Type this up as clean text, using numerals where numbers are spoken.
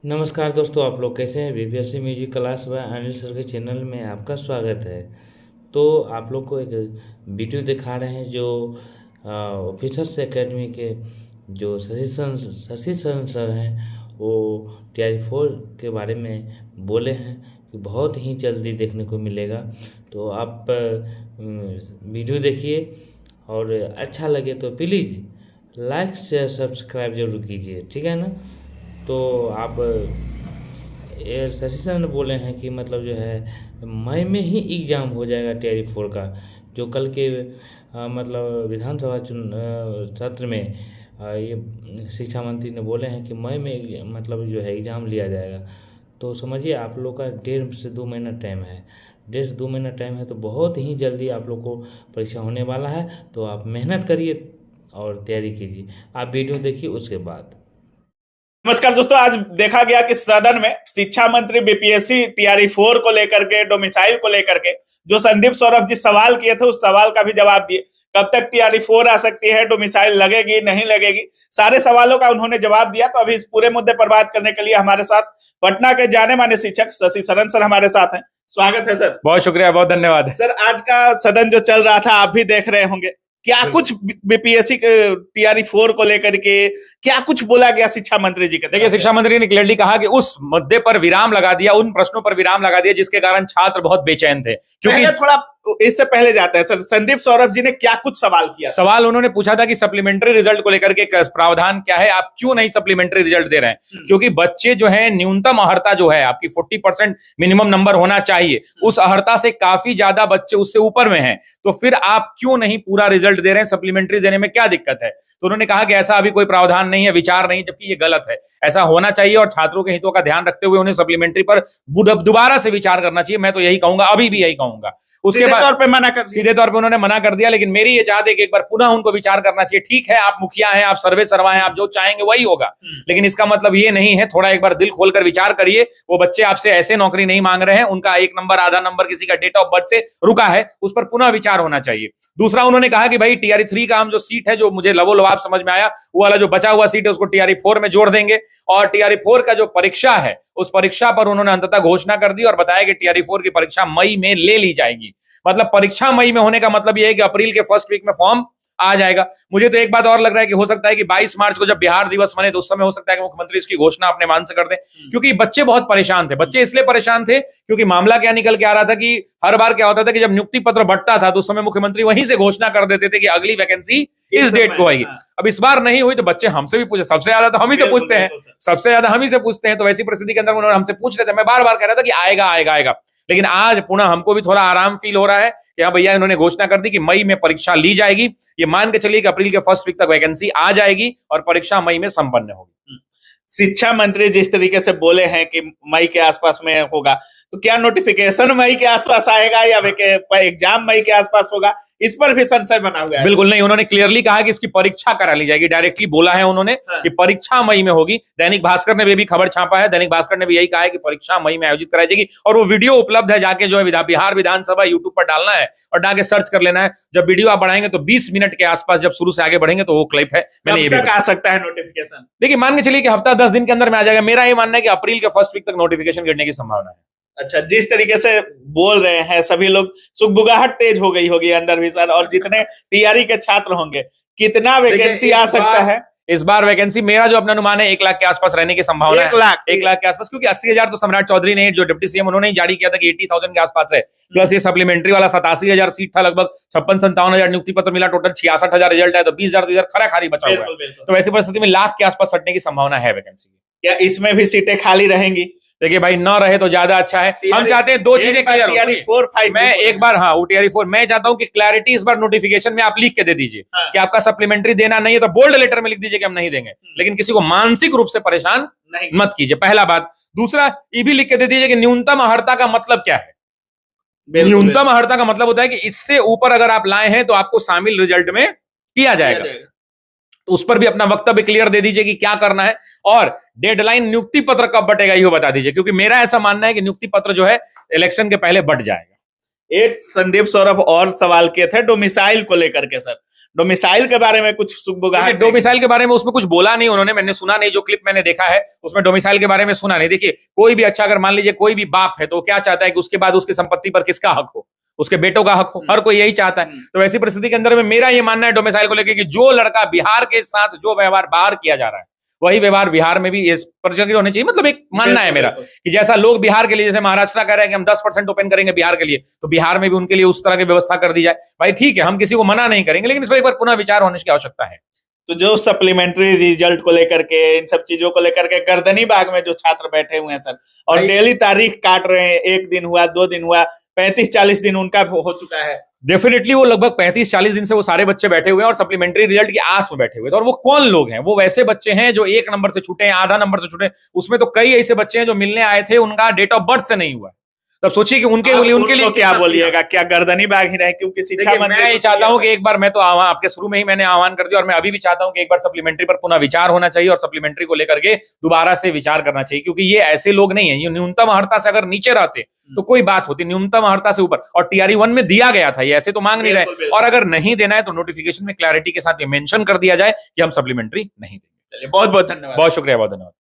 नमस्कार दोस्तों, आप लोग कैसे हैं। बीपीएससी म्यूजिक क्लास व अनिल सर के चैनल में आपका स्वागत है। तो आप लोग को एक वीडियो दिखा रहे हैं जो ऑफिसर्स एकेडमी के जो शशि शरण सर हैं, वो TR4 के बारे में बोले हैं कि बहुत ही जल्दी देखने को मिलेगा। तो आप वीडियो देखिए और अच्छा लगे तो प्लीज़ लाइक शेयर सब्सक्राइब जरूर कीजिए, ठीक है ना। तो आप ये शशि सर ने बोले हैं कि मतलब जो है मई में ही एग्ज़ाम हो जाएगा TR4 का, जो कल के मतलब विधानसभा सत्र में ये शिक्षा मंत्री ने बोले हैं कि मई में मतलब जो है एग्ज़ाम लिया जाएगा। तो समझिए आप लोग का 1.5 से 2 महीना टाइम है। 1.5 से 2 महीना टाइम है, तो बहुत ही जल्दी आप लोग को परीक्षा होने वाला है। तो आप मेहनत करिए और तैयारी कीजिए। आप वीडियो देखिए उसके बाद। नमस्कार दोस्तों, आज देखा गया कि सदन में शिक्षा मंत्री बीपीएससी TR4 को लेकर के, डोमिसाइल को लेकर के जो संदीप सौरभ जी सवाल किए थे, उस सवाल का भी जवाब दिए। कब तक TR4 आ सकती है, डोमिसाइल लगेगी नहीं लगेगी, सारे सवालों का उन्होंने जवाब दिया। तो अभी इस पूरे मुद्दे पर बात करने के लिए हमारे साथ पटना के जाने माने शिक्षक शशि शरण सर हमारे साथ हैं। स्वागत है सर। बहुत शुक्रिया, बहुत धन्यवाद सर, आज का सदन जो चल रहा था आप भी देख रहे होंगे, क्या कुछ बीपीएससी के TR4 को लेकर के क्या कुछ बोला गया शिक्षा मंत्री जी का। देखिए, शिक्षा मंत्री ने क्लियरली कहा कि उस मुद्दे पर विराम लगा दिया, उन प्रश्नों पर विराम लगा दिया जिसके कारण छात्र बहुत बेचैन थे। क्योंकि थोड़ा इससे पहले जाते हैं सर, संदीप सौरभ जी ने क्या कुछ सवाल किया। सवाल उन्होंने पूछा था कि सप्लीमेंट्री रिजल्ट को लेकर के प्रावधान क्या है, आप क्यों नहीं सप्लीमेंट्री रिजल्ट दे रहे हैं। क्योंकि बच्चे जो है, न्यूनतम अहर्ता जो है आपकी 40% मिनिमम नंबर होना चाहिए, उस अहर्ता से काफी ज्यादा बच्चे उससे ऊपर में हैं। तो फिर आप क्यों नहीं पूरा रिजल्ट दे रहे हैं, सप्लीमेंट्री देने में क्या दिक्कत है। तो उन्होंने कहा कि ऐसा अभी कोई प्रावधान नहीं है, विचार नहीं, जबकि ये गलत है। ऐसा होना चाहिए और छात्रों के हितों का ध्यान रखते हुए उन्हें सप्लीमेंट्री पर दोबारा से विचार करना चाहिए। मैं तो यही कहूंगा, अभी भी यही कहूंगा। उसके बाद सीधे तौर पे उन्होंने मना कर दिया, लेकिन मेरी ये चाहत है कि एक बार पुनः उनको विचार करना चाहिए। ठीक है, आप मुखिया हैं, आप सर्वे सर्वा हैं, आप जो चाहेंगे वही होगा, लेकिन इसका मतलब ये नहीं है। थोड़ा एक बार दिल खोलकर विचार करिए। वो बच्चे आपसे ऐसे नौकरी नहीं मांग रहे हैं, उनका 1 नंबर आधा नंबर किसी का डेट ऑफ बर्थ से रुका है, उस पर पुनः विचार होना चाहिए। दूसरा, उन्होंने कहा कि भाई TR3 का हम जो सीट है, जो मुझे लवोलवाब समझ में आया, वो वाला जो बचा हुआ सीट है उसको TR4 में जोड़ देंगे। और TR4 का जो परीक्षा है, उस परीक्षा पर उन्होंने अंततः घोषणा कर दी और बताया कि TR4 की परीक्षा मई में ले ली जाएगी। मतलब परीक्षा मई में होने का मतलब यह है कि अप्रैल के फर्स्ट वीक में फॉर्म आ जाएगा। मुझे तो एक बात और लग रहा है कि हो सकता है कि 22 मार्च को जब बिहार दिवस मने, तो उस समय हो सकता है कि मुख्यमंत्री इसकी घोषणा अपने मान से कर दें। क्योंकि बच्चे बहुत परेशान थे। बच्चे इसलिए परेशान थे क्योंकि मामला क्या निकल के आ रहा था कि हर बार क्या होता था कि जब नियुक्ति पत्र बंटता था तो उस समय मुख्यमंत्री वहीं से घोषणा कर देते थे कि अगली वैकेंसी इस डेट को आएगी। अब इस बार नहीं हुई तो बच्चे हमसे भी पूछे, सबसे ज्यादा तो हम ही से पूछते हैं, सबसे ज्यादा हम ही से पूछते हैं। तो वैसी परिस्थिति के अंदर उन्होंने हमसे पूछ रहे थे। मैं बार बार कह रहा था कि आएगा आएगा आएगा, लेकिन आज पुनः हमको भी थोड़ा आराम फील हो रहा है कि हाँ भैया, इन्होंने घोषणा कर दी कि मई में परीक्षा ली जाएगी। ये मान के चलिए कि अप्रैल के फर्स्ट वीक तक वैकेंसी आ जाएगी और परीक्षा मई में संपन्न होगी। शिक्षा मंत्री जिस तरीके से बोले हैं कि मई के आसपास में होगा, तो क्या नोटिफिकेशन मई के आसपास आएगा या एग्जाम मई के आसपास होगा, इस पर भी संशय बना हुआ है। बिल्कुल नहीं, उन्होंने क्लियरली कहा कि इसकी परीक्षा करा ली जाएगी। डायरेक्टली बोला है उन्होंने कि परीक्षा मई में होगी। दैनिक भास्कर ने भी खबर छापा है, दैनिक भास्कर ने भी यही कहा है कि परीक्षा मई में आयोजित कराई जाएगी। और वो वीडियो उपलब्ध है, जाके जो है बिहार विधानसभा यूट्यूब पर डालना है और जाके सर्च कर लेना है। जब वीडियो आप बढ़ाएंगे तो 20 मिनट के आसपास, जब शुरू से आगे बढ़ेंगे तो वो क्लिप है। मैंने ये भी आ सकता है नोटिफिकेशन। देखिए, मान के चलिए कि हफ्ता 10 दिन के अंदर में आ जाएगा। मेरा ये मानना है कि अप्रैल के फर्स्ट वीक तक नोटिफिकेशन गिरने की संभावना है। अच्छा, जिस तरीके से बोल रहे हैं सभी लोग, सुगबुगाहट तेज हो गई होगी अंदर भी सर। और जितने TR के छात्र होंगे, कितना वैकेंसी आ सकता है इस बार? वैकेंसी मेरा जो अपना अनुमान है 1 लाख के आसपास रहने की संभावना है। 1 लाख के आसपास, क्योंकि 80,000 तो सम्राट चौधरी ने, जो डिप्टी सीएम, उन्होंने ही जारी किया था कि 80,000 के आसपास है। प्लस ये सप्लीमेंट्री वाला 87,000 सीट था, लगभग 56-57,000 नियुक्ति पत्र मिला, टोटल 66,000 रिजल्ट है, तो 20,000 तो इधर खरा खारी बचा हुआ है। तो वैसी परिस्थिति में लाख के आसपास सटने की संभावना है वैकेंसी। क्या इसमें भी सीटें खाली रहेंगी? देखिए भाई, न रहे तो ज्यादा अच्छा है। हम चाहते हैं 2 चीजें क्लियर हो। मैं एक बार, हाँ, TR4 मैं चाहता हूं कि क्लैरिटी इस बार नोटिफिकेशन में आप लिख के दे दीजिए कि आपका सप्लीमेंट्री देना नहीं है, तो बोल्ड लेटर में लिख दीजिए कि हम नहीं देंगे, लेकिन किसी को मानसिक रूप से परेशान मत कीजिए, पहला बात। दूसरा, ये भी लिख के दे दीजिए कि न्यूनतम अहर्ता का मतलब क्या है। न्यूनतम अहर्ता का मतलब होता है कि इससे ऊपर अगर आप लाए हैं तो आपको शामिल रिजल्ट में किया जाएगा। तो उस पर भी अपना वक्तव्य क्लियर दे दीजिए कि क्या करना है। और डेडलाइन नियुक्ति पत्र कब बटेगा ये बता दीजिए, क्योंकि मेरा ऐसा मानना है कि नियुक्ति पत्र जो है इलेक्शन के पहले बट जाएगा। एक संदीप सौरभ और सवाल किए थे डोमिसाइल को लेकर के सर, डोमिसाइल के बारे में कुछ सुगबुगाहट? डोमिसाइल के बारे में उसमें कुछ बोला नहीं उन्होंने, मैंने सुना नहीं, जो क्लिप मैंने देखा है उसमें डोमिसाइल के बारे में सुना नहीं। देखिए कोई भी अच्छा, अगर मान लीजिए कोई भी बाप है तो क्या चाहता है कि उसके बाद उसकी संपत्ति पर किसका हक हो, उसके बेटों का हक हो, हर कोई यही चाहता है। तो ऐसी परिस्थिति के अंदर में मेरा ये मानना है डोमिसाइल को लेकर कि जो लड़का बिहार के साथ जो व्यवहार बाहर किया जा रहा है वही व्यवहार बिहार में भी इस पर होने चाहिए। मतलब एक मानना है मेरा कि जैसा लोग बिहार के लिए, जैसे महाराष्ट्र कह रहे हैं कि हम 10% ओपन करेंगे बिहार के लिए, तो बिहार में भी उनके लिए उस तरह की व्यवस्था कर दी जाए। भाई ठीक है, हम किसी को मना नहीं करेंगे, लेकिन इस पर एक बार पुनः विचार होने की आवश्यकता है। तो जो सप्लीमेंट्री रिजल्ट को लेकर के, इन सब चीजों को लेकर के गर्दनी बाग में जो छात्र बैठे हुए हैं सर, और डेली तारीख काट रहे हैं, 1 दिन हुआ 2 दिन हुआ, 35-40 दिन उनका हो चुका है। डेफिनेटली वो लगभग 35-40 दिन से वो सारे बच्चे बैठे हुए हैं और सप्लीमेंट्री रिजल्ट की आस में बैठे हुए थे। और वो कौन लोग हैं? वो वैसे बच्चे हैं जो 1 नंबर से छूटे हैं, आधा नंबर से छूटे। उसमें तो कई ऐसे बच्चे हैं जो मिलने आए थे, उनका डेट ऑफ बर्थ से नहीं हुआ। तब सोचिए कि उनके लिए क्या बोलिएगा, क्या गर्दनी बाग ही रहे? क्योंकि शिक्षा मंत्री, मैं ये चाहता हूं कि एक बार, मैं तो आपके शुरू में ही मैंने आह्वान कर दिया और मैं अभी भी चाहता हूं कि एक बार सप्लीमेंट्री पर पुनः विचार होना चाहिए और सप्लीमेंट्री को लेकर के दोबारा से विचार करना चाहिए। क्योंकि ये ऐसे लोग नहीं है, ये न्यूनतम अर्हता से अगर नीचे रहते तो कोई बात होती, न्यूनतम अर्हता से ऊपर। और TRE 1 में दिया गया था, ये ऐसे तो मांग नहीं रहे। और अगर नहीं देना है तो नोटिफिकेशन में क्लैरिटी के साथ ये मेंशन कर दिया जाए कि हम सप्लीमेंट्री नहीं देंगे। बहुत बहुत धन्यवाद। बहुत शुक्रिया, बहुत धन्यवाद।